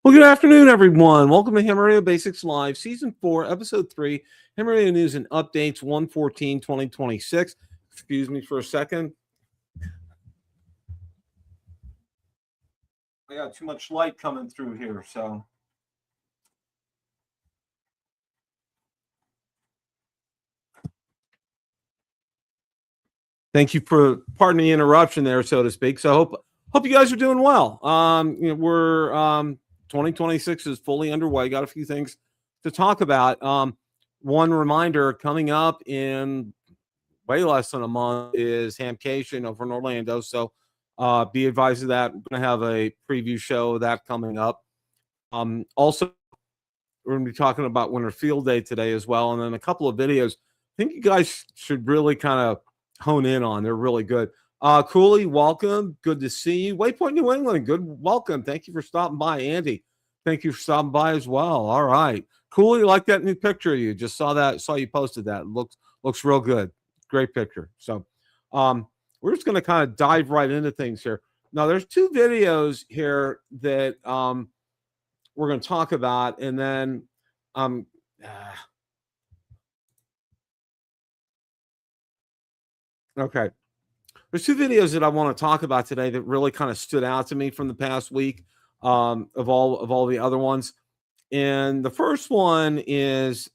Well, good afternoon, everyone. Welcome to Ham Radio Basics Live, Season 4, Episode 3, Ham Radio News and Updates, 1/14/2026. Excuse me for a second. I got too much light coming through here, so. Thank you for pardon the interruption there, so to speak. So hope you guys are doing well. We're 2026 is fully underway. Got a few things to talk about. One reminder coming up in way less than a month is Hamcation over in Orlando. So be advised of that. We're going to have a preview show of that coming up. Also, we're going to be talking about Winter Field Day today as well. And then a couple of videos I think you guys should really kind of hone in on. They're really good. Cooley, welcome. Good to see you. Waypoint New England, good welcome. Thank you for stopping by. Andy, thank you for stopping by as well. All right. Cooley, like that new picture of you. Just saw you posted that. Looks real good. Great picture. So we're just going to kind of dive right into things here. Now, there's two videos here that we're going to talk about, and then okay. There's two videos that I want to talk about today that really kind of stood out to me from the past week of all the other ones. And the first one is,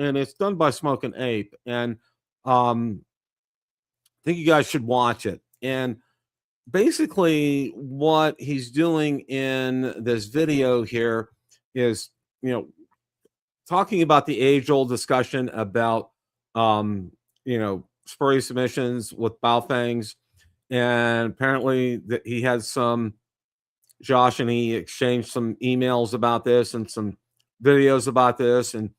and it's done by Smoking Ape, and I think you guys should watch it. And basically what he's doing in this video here is, talking about the age-old discussion about, spurious emissions with Baofengs, and apparently that he had Josh and he exchanged some emails about this and some videos about this, and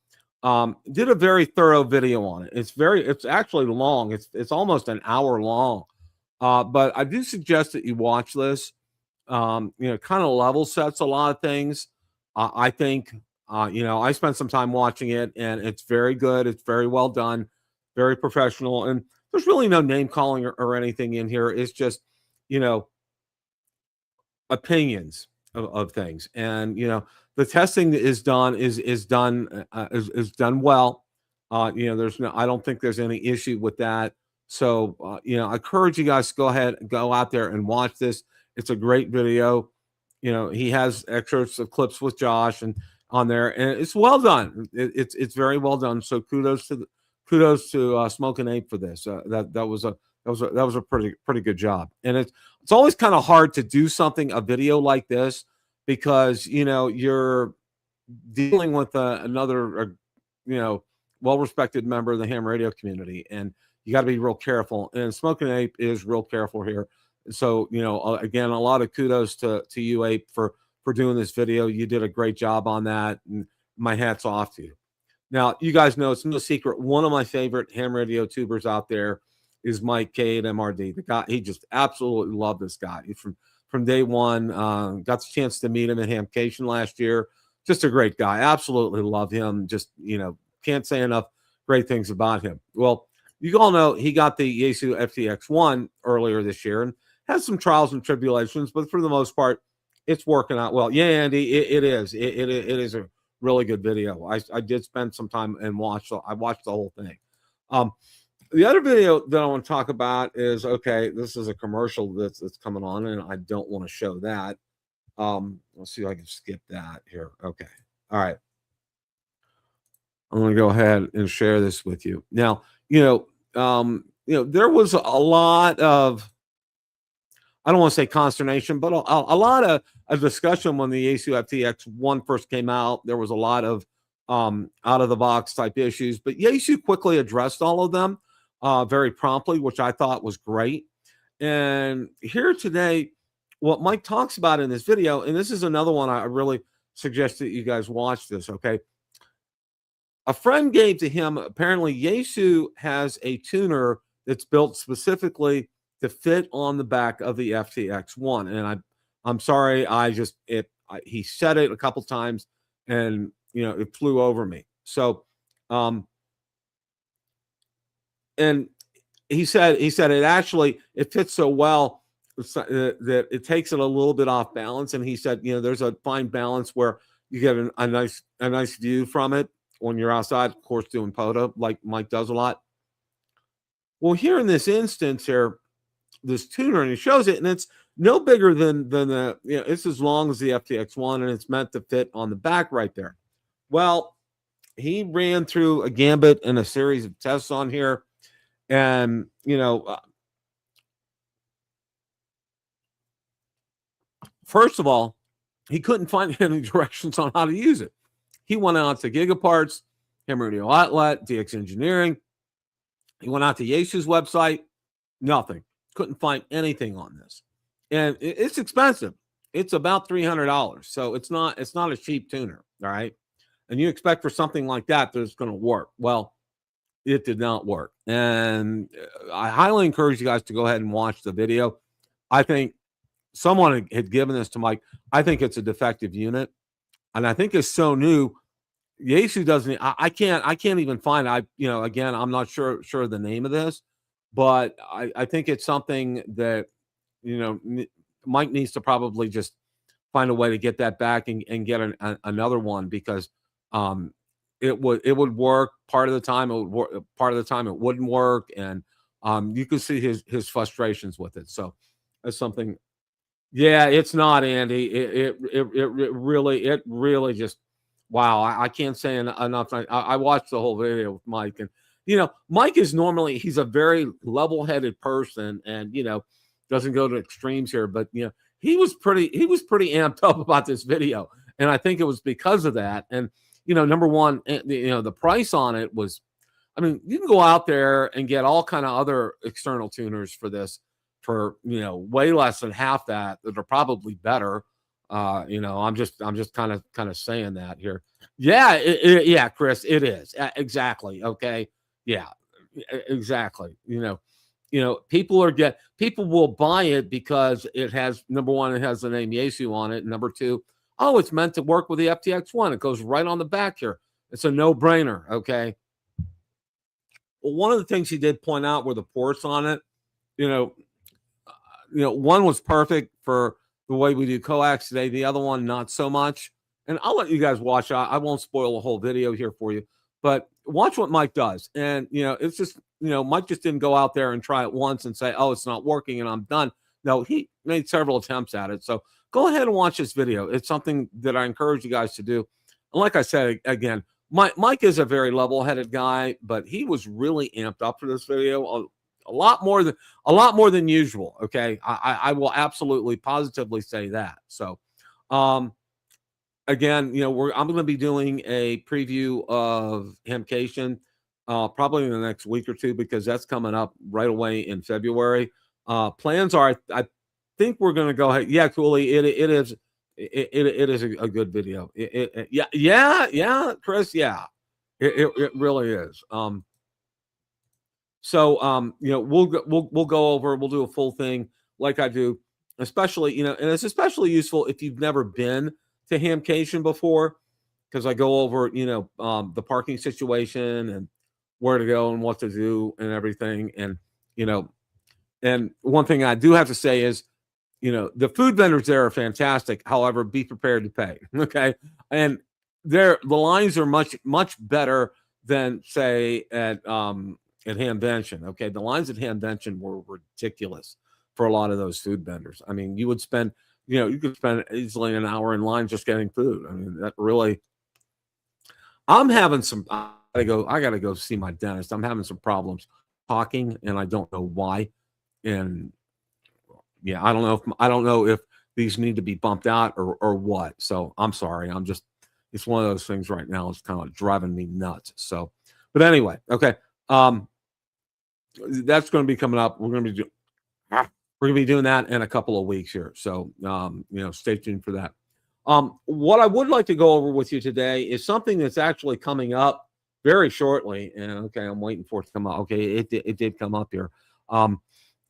did a very thorough video on it. It's actually long. It's almost an hour long, but I do suggest that you watch this. Kind of level sets a lot of things. I think, I spent some time watching it, and it's very good. It's very well done. Very professional, and there's really no name calling or anything in here. It's just, opinions of things, and the testing is done well. I don't think there's any issue with that. So I encourage you guys to go out there and watch this. It's a great video. He has excerpts of clips with Josh and on there, and it's well done. It's very well done. So kudos to Smoking Ape for this. That was a pretty good job. And it's always kind of hard to do a video like this, because you're dealing with another well-respected member of the ham radio community, and you got to be real careful. And Smoking Ape is real careful here. So again, a lot of kudos to you, Ape, for doing this video. You did a great job on that, and my hat's off to you. Now, you guys know it's no secret, one of my favorite ham radio tubers out there is Mike K at MRD. The guy, he just absolutely loved this guy. From day one, got the chance to meet him at Hamcation last year. Just a great guy. Absolutely love him. Just, can't say enough great things about him. Well, you all know he got the Yaesu FT-60R earlier this year and has some trials and tribulations, but for the most part, it's working out well. Yeah, Andy, it is. It is a really good video. I did spend some time and I watched the whole thing. The other video that I want to talk about is, okay, this is a commercial that's coming on, and I don't want to show that. Let's see if I can skip that here. Okay. All right. I'm going to go ahead and share this with you. Now, there was a lot of, I don't want to say consternation, but a lot of a discussion when the Yaesu FT-60R first came out. There was a lot of out of the box type issues, but Yaesu quickly addressed all of them very promptly, which I thought was great. And here today, what Mike talks about in this video, and this is another one I really suggest that you guys watch this. Okay. A friend gave to him, apparently Yaesu has a tuner that's built specifically to fit on the back of the FTX1. And I'm sorry, he said it a couple times and it flew over me. So and he said it fits so well that it takes it a little bit off balance. And he said, there's a fine balance where you get a nice view from it when you're outside, of course, doing POTA like Mike does a lot. Well, here in this instance here, this tuner, and he shows it, and it's no bigger than the, it's as long as the FTX1, and it's meant to fit on the back right there. Well, he ran through a gambit and a series of tests on here, and first of all, he couldn't find any directions on how to use it. He went out to Gigaparts, Ham Radio Outlet, DX Engineering. He went out to Yaesu's website. Nothing. Couldn't find anything on this. And it's expensive. It's about $300. So it's not a cheap tuner. All right. And you expect for something like that it's going to work. Well, it did not work. And I highly encourage you guys to go ahead and watch the video. I think someone had given this to Mike. I think it's a defective unit. And I think it's so new. Yaesu doesn't. I can't even find. Again, I'm not sure of the name of this, but I think it's something that Mike needs to probably just find a way to get that back and get another one, because it would work part of the time. It would work part of the time. It wouldn't work, and you could see his frustrations with it. So that's something. Yeah, it's not, Andy. It really just. Wow, I can't say enough. I watched the whole video with Mike, and Mike is normally, he's a very level-headed person, and doesn't go to extremes here. But he was pretty amped up about this video, and I think it was because of that. And number one, the price on it was, I mean, you can go out there and get all kind of other external tuners for this for way less than half that are probably better. I'm just kind of saying that here. Yeah, yeah, Chris, it is exactly okay. Yeah, exactly. People will buy it because it has, number one, it has the name Yaesu on it. And number two, oh, it's meant to work with the FTX1. It goes right on the back here. It's a no-brainer. Okay. Well, one of the things he did point out were the ports on it. One was perfect for the way we do coax today. The other one, not so much. And I'll let you guys watch. I won't spoil the whole video here for you, but watch what Mike does. And, it's just, Mike just didn't go out there and try it once and say, oh, it's not working and I'm done. No, he made several attempts at it. So go ahead and watch this video. It's something that I encourage you guys to do. And like I said, again, Mike is a very level-headed guy, but he was really amped up for this video. A lot more than usual. Okay. I will absolutely positively say that. So, again, I'm going to be doing a preview of Hamcation, probably in the next week or two, because that's coming up right away in February. Plans are, I think we're going to go ahead. Yeah, Cooley. It is a good video. Yeah, Chris. Yeah, it really is. So, we'll go over, we'll do a full thing like I do, especially, and it's especially useful if you've never been to Hamcation before, because I go over, the parking situation and where to go and what to do and everything. And, and one thing I do have to say is, the food vendors there are fantastic. However, be prepared to pay. Okay. And the lines are much, much better than, say, at Hamvention. Okay. The lines at Hamvention were ridiculous for a lot of those food vendors. I mean, you would spend, you could spend easily an hour in line just getting food. I mean, that really, I'm having some, I gotta go see my dentist. I'm having some problems talking and I don't know why. And yeah, I don't know if these need to be bumped out or what. So I'm sorry. It's one of those things right now. It's kind of driving me nuts. So, but anyway, okay. That's going to be coming up. We're going to be doing that in a couple of weeks here. So, stay tuned for that. What I would like to go over with you today is something that's actually coming up very shortly. And okay, I'm waiting for it to come up. Okay, it did come up here. Um,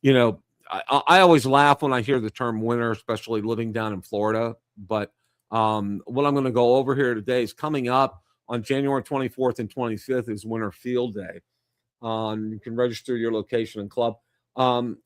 you know, I always laugh when I hear the term winter, especially living down in Florida. But what I'm going to go over here today is coming up on January 24th and 25th is Winter Field Day. You can register your location and club.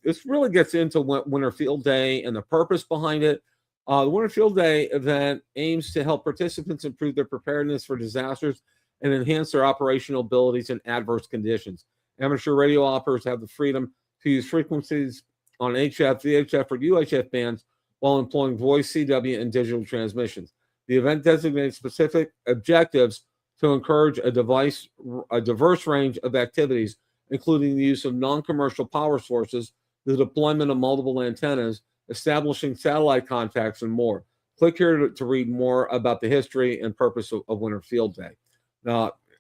This really gets into Winter Field Day and the purpose behind it. The Winter Field Day event aims to help participants improve their preparedness for disasters and enhance their operational abilities in adverse conditions. Amateur radio operators have the freedom to use frequencies on HF, VHF, or UHF bands while employing voice, CW, and digital transmissions. The event designates specific objectives to encourage a diverse range of activities, including the use of non-commercial power sources, the deployment of multiple antennas, establishing satellite contacts, and more. Click here to read more about the history and purpose of Winter Field Day.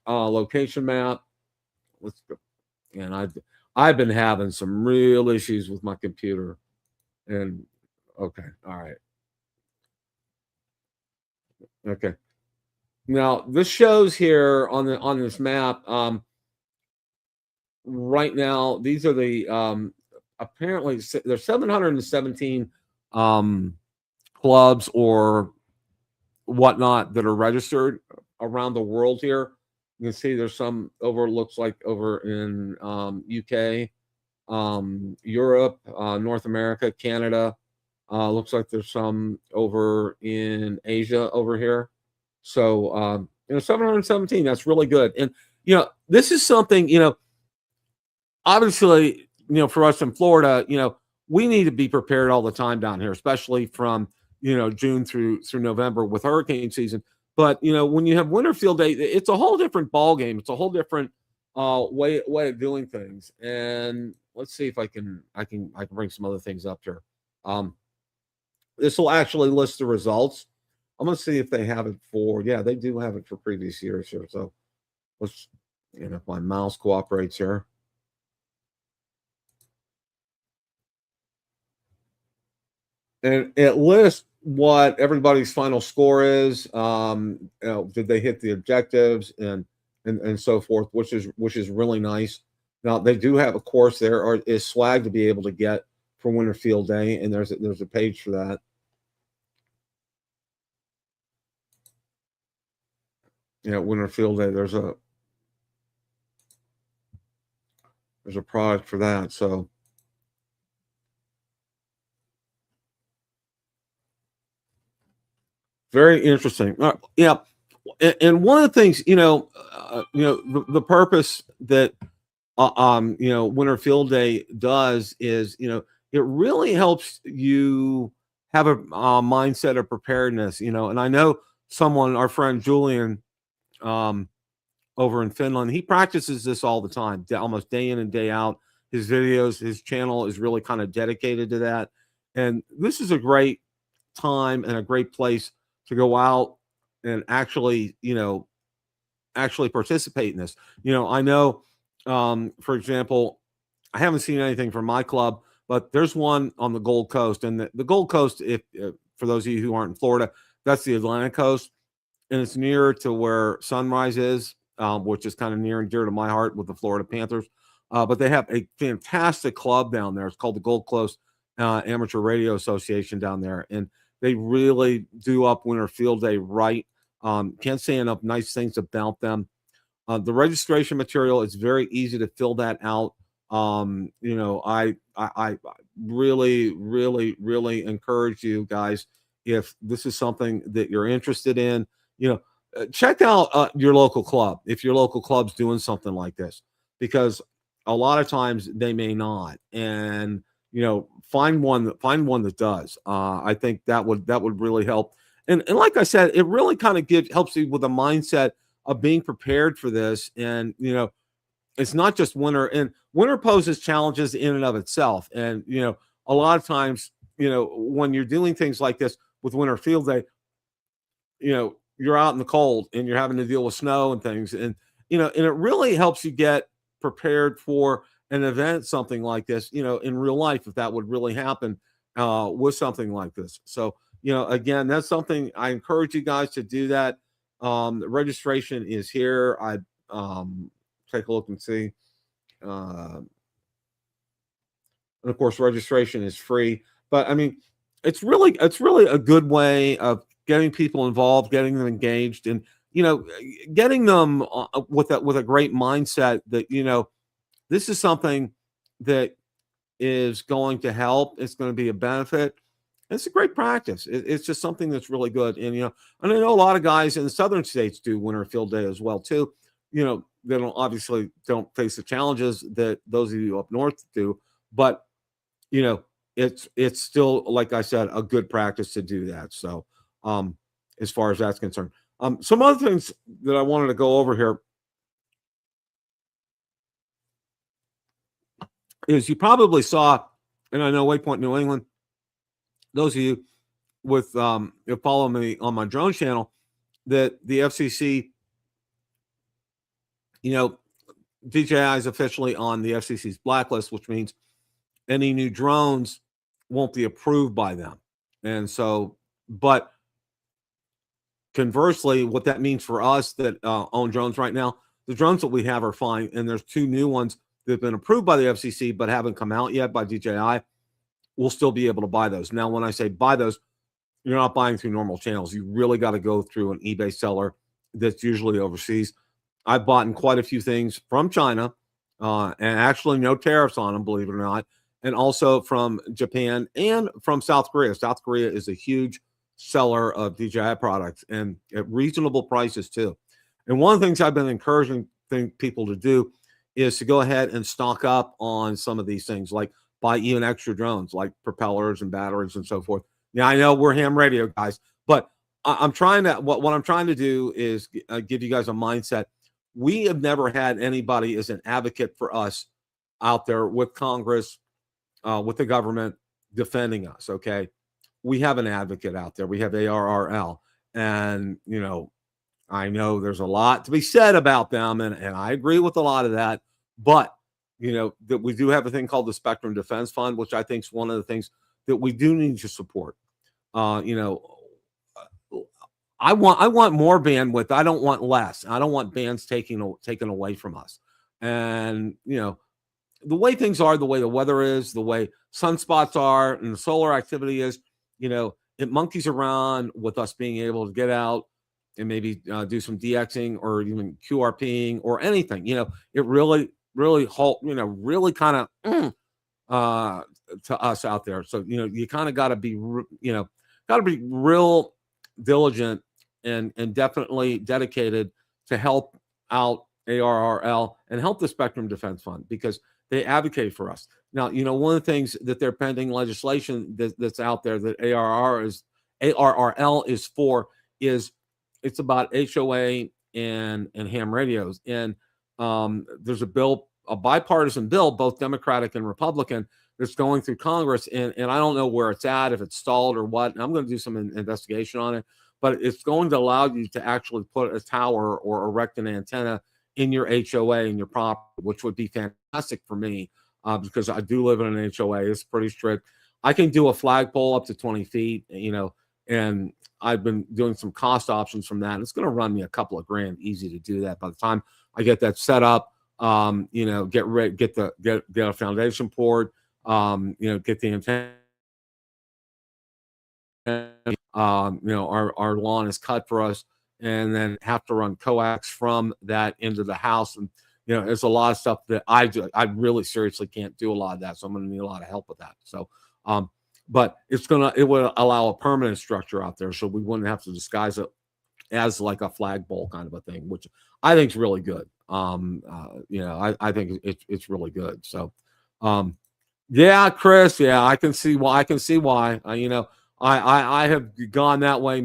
Location map. Let's go. And I've been having some real issues with my computer. And okay, all right. Okay. Now this shows here on this map. Right now, these are the apparently there's 717 clubs or whatnot that are registered around the world here. You can see there's some looks like over in UK, Europe, North America, Canada. Looks like there's some over in Asia over here. So 717, that's really good. And this is something, obviously, for us in Florida, we need to be prepared all the time down here, especially from June through November with hurricane season. But when you have Winter Field Day, it's a whole different ball game. It's a whole different way of doing things. And let's see if I can bring some other things up here. This will actually list the results. I'm going to see if they have it for, yeah, they do have it for previous years here. So let's, if my mouse cooperates here. And it lists what everybody's final score is. Did they hit the objectives and so forth, which is really nice. Now they do have a course there, is swag to be able to get for Winter Field Day, and there's a page for that. Winter Field Day, there's a product for that. So very interesting. Yeah. And one of the things, the purpose that, Winter Field Day does is, it really helps you have a mindset of preparedness, and I know our friend Julian, over in Finland, he practices this all the time, almost day in and day out. His videos, his channel is really kind of dedicated to that. And this is a great time and a great place to go out and actually participate in this. I know, for example, I haven't seen anything from my club, but there's one on the Gold Coast. And the Gold Coast, if for those of you who aren't in Florida, that's the Atlantic coast. And it's near to where Sunrise is, which is kind of near and dear to my heart with the Florida Panthers. But they have a fantastic club down there. It's called the Gold Coast Amateur Radio Association down there. And they really do up Winter Field Day right. Can't say enough nice things about them. The registration material is very easy to fill that out. I really, really, really encourage you guys, if this is something that you're interested in, check out your local club if your local club's doing something like this, because a lot of times they may not. And find one that does. I think that would really help. And like I said, it really kind of helps you with a mindset of being prepared for this. And it's not just winter, and winter poses challenges in and of itself. And a lot of times, when you're doing things like this with Winter Field Day, you're out in the cold and you're having to deal with snow and things, and and it really helps you get prepared for an event, something like this, in real life, if that would really happen with something like this. So again, that's something I encourage you guys to do that. The registration is here. I take a look and see. And of course, registration is free. But I mean, it's really a good way of getting people involved, getting them engaged, and getting them with a great mindset that this is something that is going to help. It's going to be a benefit. It's a great practice. It's just something that's really good. And and I know a lot of guys in the southern states do winter field day as well too. They don't face the challenges that those of you up north do, but it's still, like I said, a good practice to do that. So as far as that's concerned, some other things that I wanted to go over here is you probably saw, and I know Waypoint New England, those of you with you follow me on my drone channel, that the FCC, DJI is officially on the FCC's blacklist, which means any new drones won't be approved by them. And so, but conversely, what that means for us that own drones right now, the drones that we have are fine. And there's 2 new ones that have been approved by the FCC, but haven't come out yet by DJI. We'll still be able to buy those. Now, when I say buy those, you're not buying through normal channels. You really got to go through an eBay seller that's usually overseas. I've bought in quite a few things from China, and actually no tariffs on them, believe it or not, and also from Japan and from South Korea. South Korea is a huge seller of DJI products, and at reasonable prices too. And one of the things I've been encouraging people to do is to go ahead and stock up on some of these things, like buy even extra drones, like propellers and batteries and so forth. Yeah, I know we're ham radio guys, but I'm trying to, what I'm trying to do is give you guys a mindset. We have never had anybody as an advocate for us out there with Congress, with the government defending us. Okay. We have an advocate out there. We have ARRL, and, I know there's a lot to be said about them, and I agree with a lot of that, but that we do have a thing called the Spectrum Defense Fund, which I think is one of the things that we do need to support. I want more bandwidth. I don't want less. I don't want bands taken away from us. And the way things are, the way the weather is, the way sunspots are, and the solar activity is, it monkeys around with us being able to get out and maybe do some DXing or even QRPing or anything. It really really kind of to us out there. So you kind of got to be real diligent and definitely dedicated to help out ARRL and help the Spectrum Defense Fund, because they advocate for us. Now, one of the things that they're pending legislation that's out there that ARRL is for is it's about HOA and ham radios. And there's a bipartisan bill, both Democratic and Republican, that's going through Congress. And I don't know where it's at, if it's stalled or what. And I'm going to do some investigation on it. But it's going to allow you to actually put a tower or erect an antenna in your HOA in your property, which would be fantastic for me because I do live in an HOA. It's pretty strict. I can do a flagpole up to 20 feet, and I've been doing some cost options from that. It's going to run me a couple of grand easy to do that. By the time I get that set up, get a foundation poured, get the antenna. Our lawn is cut for us, and then have to run coax from that into the house. And there's a lot of stuff that I really seriously can't do a lot of that, so I'm going to need a lot of help with that. So but it would allow a permanent structure out there, so we wouldn't have to disguise it as like a flagpole kind of a thing, which I think is really good. I think it's really good. So yeah, Chris, yeah, I can see why. I have gone that way,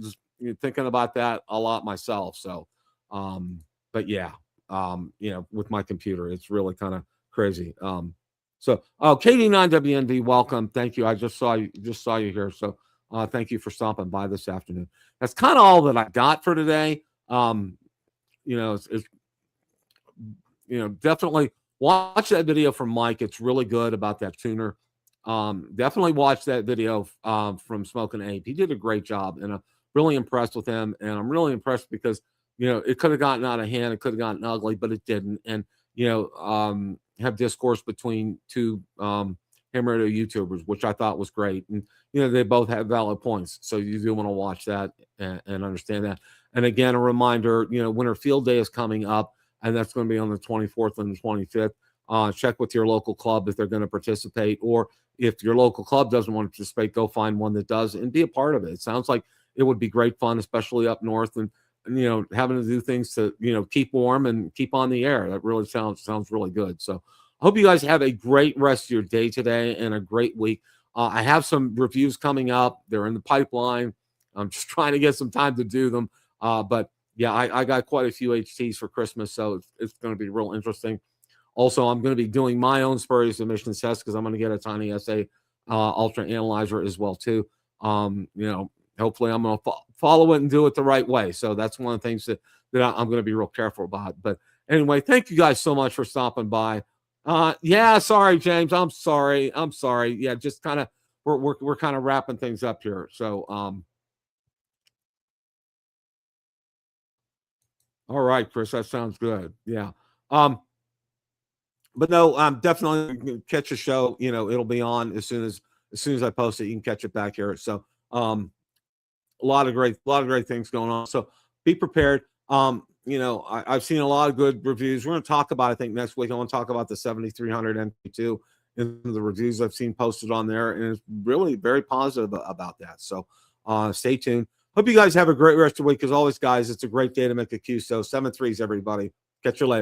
just thinking about that a lot myself. So, but yeah, with my computer, it's really kind of crazy. So, KD9WNB, welcome. Thank you. I just saw you here. So, thank you for stopping by this afternoon. That's kind of all that I got for today. Definitely watch that video from Mike. It's really good about that tuner. Definitely watch that video from Smoking Ape. He did a great job, and I'm really impressed with him. And I'm really impressed because it could have gotten out of hand, it could have gotten ugly, but it didn't. And have discourse between two ham radio YouTubers, which I thought was great. And they both have valid points, so you do want to watch that and understand that. And again, a reminder, Winter Field Day is coming up, and that's going to be on the 24th and the 25th. Check with your local club if they're going to participate, or if your local club doesn't want to participate, go find one that does and be a part of it. It sounds like it would be great fun, especially up north, and having to do things to keep warm and keep on the air. That really sounds really good. So I hope you guys have a great rest of your day today and a great week. I have some reviews coming up. They're in the pipeline. I'm just trying to get some time to do them. But yeah, I got quite a few HTs for Christmas, so it's going to be real interesting. Also, I'm going to be doing my own spurious emissions test because I'm going to get a tiny SA ultra analyzer as well too. Hopefully I'm going to follow it and do it the right way. So that's one of the things that I'm going to be real careful about. But anyway, thank you guys so much for stopping by. Yeah, sorry, James. I'm sorry. Yeah, just kind of we're kind of wrapping things up here. So all right, Chris, that sounds good. Yeah. But no, I'm definitely catch a show. It'll be on as soon as I post it. You can catch it back here. So a lot of great things going on. So be prepared. I've seen a lot of good reviews. We're going to talk about, I think next week, I want to talk about the 7300 MP2 and the reviews I've seen posted on there. And it's really very positive about that. So stay tuned. Hope you guys have a great rest of the week. As always, guys, it's a great day to make a QSO. 7-3s, everybody. Catch you later.